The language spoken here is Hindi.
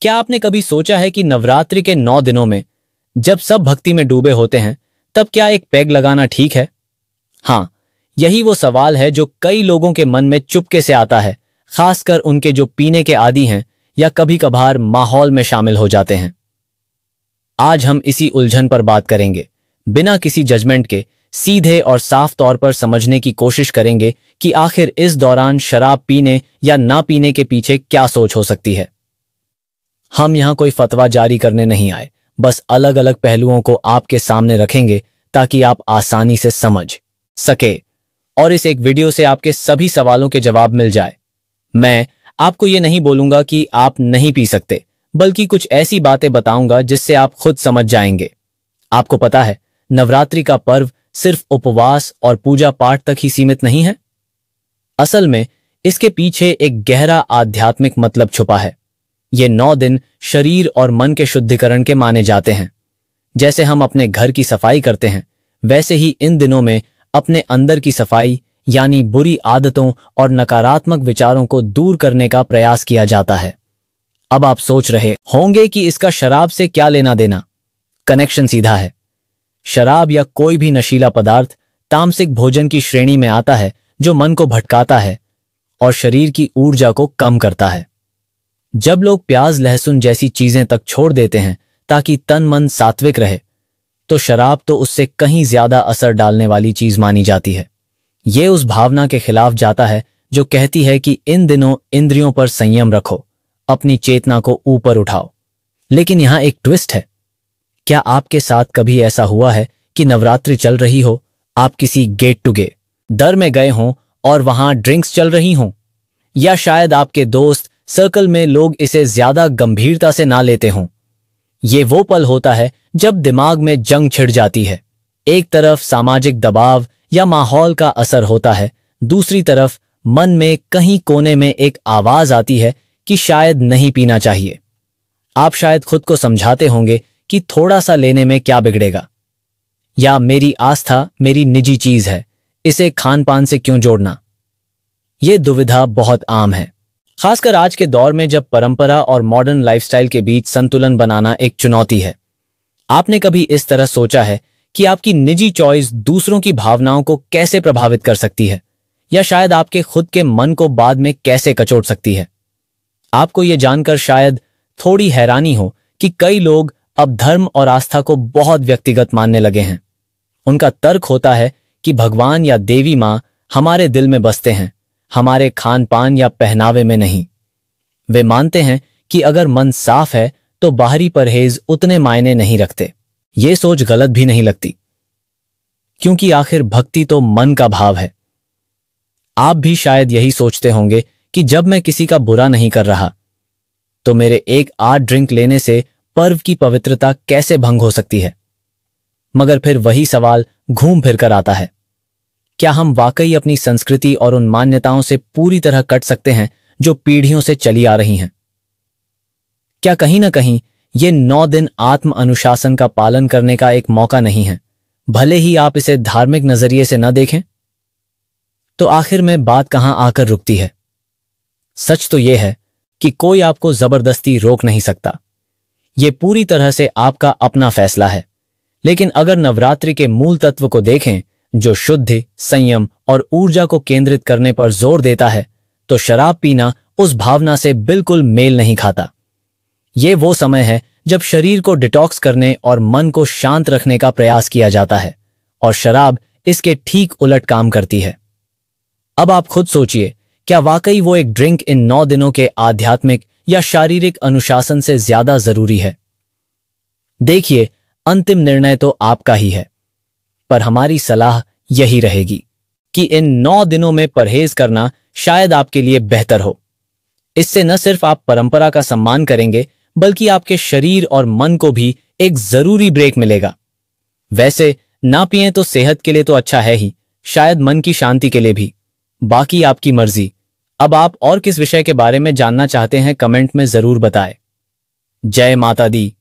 क्या आपने कभी सोचा है कि नवरात्रि के 9 दिनों में जब सब भक्ति में डूबे होते हैं, तब क्या एक पेग लगाना ठीक है? हाँ, यही वो सवाल है जो कई लोगों के मन में चुपके से आता है, खासकर उनके जो पीने के आदी हैं या कभी कभार माहौल में शामिल हो जाते हैं। आज हम इसी उलझन पर बात करेंगे, बिना किसी जजमेंट के, सीधे और साफ तौर पर समझने की कोशिश करेंगे कि आखिर इस दौरान शराब पीने या ना पीने के पीछे क्या सोच हो सकती है। हम यहां कोई फतवा जारी करने नहीं आए, बस अलग अलग पहलुओं को आपके सामने रखेंगे ताकि आप आसानी से समझ सके और इस एक वीडियो से आपके सभी सवालों के जवाब मिल जाए। मैं आपको ये नहीं बोलूंगा कि आप नहीं पी सकते, बल्कि कुछ ऐसी बातें बताऊंगा जिससे आप खुद समझ जाएंगे। आपको पता है, नवरात्रि का पर्व सिर्फ उपवास और पूजा पाठ तक ही सीमित नहीं है। असल में इसके पीछे एक गहरा आध्यात्मिक मतलब छुपा है। ये 9 दिन शरीर और मन के शुद्धिकरण के माने जाते हैं। जैसे हम अपने घर की सफाई करते हैं, वैसे ही इन दिनों में अपने अंदर की सफाई, यानी बुरी आदतों और नकारात्मक विचारों को दूर करने का प्रयास किया जाता है। अब आप सोच रहे होंगे कि इसका शराब से क्या लेना देना? कनेक्शन सीधा है। शराब या कोई भी नशीला पदार्थ तामसिक भोजन की श्रेणी में आता है, जो मन को भटकाता है और शरीर की ऊर्जा को कम करता है। जब लोग प्याज लहसुन जैसी चीजें तक छोड़ देते हैं ताकि तन मन सात्विक रहे, तो शराब तो उससे कहीं ज्यादा असर डालने वाली चीज मानी जाती है। ये उस भावना के खिलाफ जाता है जो कहती है कि इन दिनों इंद्रियों पर संयम रखो, अपनी चेतना को ऊपर उठाओ। लेकिन यहां एक ट्विस्ट है। क्या आपके साथ कभी ऐसा हुआ है कि नवरात्रि चल रही हो, आप किसी गेट टुगेदर में गए हों और वहां ड्रिंक्स चल रही हों, या शायद आपके दोस्त सर्कल में लोग इसे ज्यादा गंभीरता से ना लेते हों? ये वो पल होता है जब दिमाग में जंग छिड़ जाती है। एक तरफ सामाजिक दबाव या माहौल का असर होता है, दूसरी तरफ मन में कहीं कोने में एक आवाज आती है कि शायद नहीं पीना चाहिए। आप शायद खुद को समझाते होंगे कि थोड़ा सा लेने में क्या बिगड़ेगा, या मेरी आस्था मेरी निजी चीज है, इसे खान पान से क्यों जोड़ना। यह दुविधा बहुत आम है, खासकर आज के दौर में जब परंपरा और मॉडर्न लाइफस्टाइल के बीच संतुलन बनाना एक चुनौती है। आपने कभी इस तरह सोचा है कि आपकी निजी चॉइस दूसरों की भावनाओं को कैसे प्रभावित कर सकती है, या शायद आपके खुद के मन को बाद में कैसे कचोट सकती है? आपको यह जानकर शायद थोड़ी हैरानी हो कि कई लोग अब धर्म और आस्था को बहुत व्यक्तिगत मानने लगे हैं। उनका तर्क होता है कि भगवान या देवी मां हमारे दिल में बसते हैं, हमारे खान पान या पहनावे में नहीं। वे मानते हैं कि अगर मन साफ है तो बाहरी परहेज उतने मायने नहीं रखते। ये सोच गलत भी नहीं लगती, क्योंकि आखिर भक्ति तो मन का भाव है। आप भी शायद यही सोचते होंगे कि जब मैं किसी का बुरा नहीं कर रहा, तो मेरे एक आध ड्रिंक लेने से पर्व की पवित्रता कैसे भंग हो सकती है? मगर फिर वही सवाल घूम फिर कर आता है, क्या हम वाकई अपनी संस्कृति और उन मान्यताओं से पूरी तरह कट सकते हैं जो पीढ़ियों से चली आ रही हैं? क्या कहीं ना कहीं ये 9 दिन आत्म अनुशासन का पालन करने का एक मौका नहीं है, भले ही आप इसे धार्मिक नजरिए से न देखें? तो आखिर में बात कहां आकर रुकती है? सच तो यह है कि कोई आपको जबरदस्ती रोक नहीं सकता। यह पूरी तरह से आपका अपना फैसला है। लेकिन अगर नवरात्रि के मूल तत्व को देखें, जो शुद्धि, संयम और ऊर्जा को केंद्रित करने पर जोर देता है, तो शराब पीना उस भावना से बिल्कुल मेल नहीं खाता। यह वो समय है जब शरीर को डिटॉक्स करने और मन को शांत रखने का प्रयास किया जाता है, और शराब इसके ठीक उलट काम करती है। अब आप खुद सोचिए, क्या वाकई वो एक ड्रिंक इन 9 दिनों के आध्यात्मिक या शारीरिक अनुशासन से ज्यादा जरूरी है? देखिए, अंतिम निर्णय तो आपका ही है, पर हमारी सलाह यही रहेगी कि इन 9 दिनों में परहेज करना शायद आपके लिए बेहतर हो। इससे न सिर्फ आप परंपरा का सम्मान करेंगे, बल्कि आपके शरीर और मन को भी एक जरूरी ब्रेक मिलेगा। वैसे ना पिएं तो सेहत के लिए तो अच्छा है ही, शायद मन की शांति के लिए भी। बाकी आपकी मर्जी। अब आप और किस विषय के बारे में जानना चाहते हैं, कमेंट में जरूर बताएं। जय माता दी।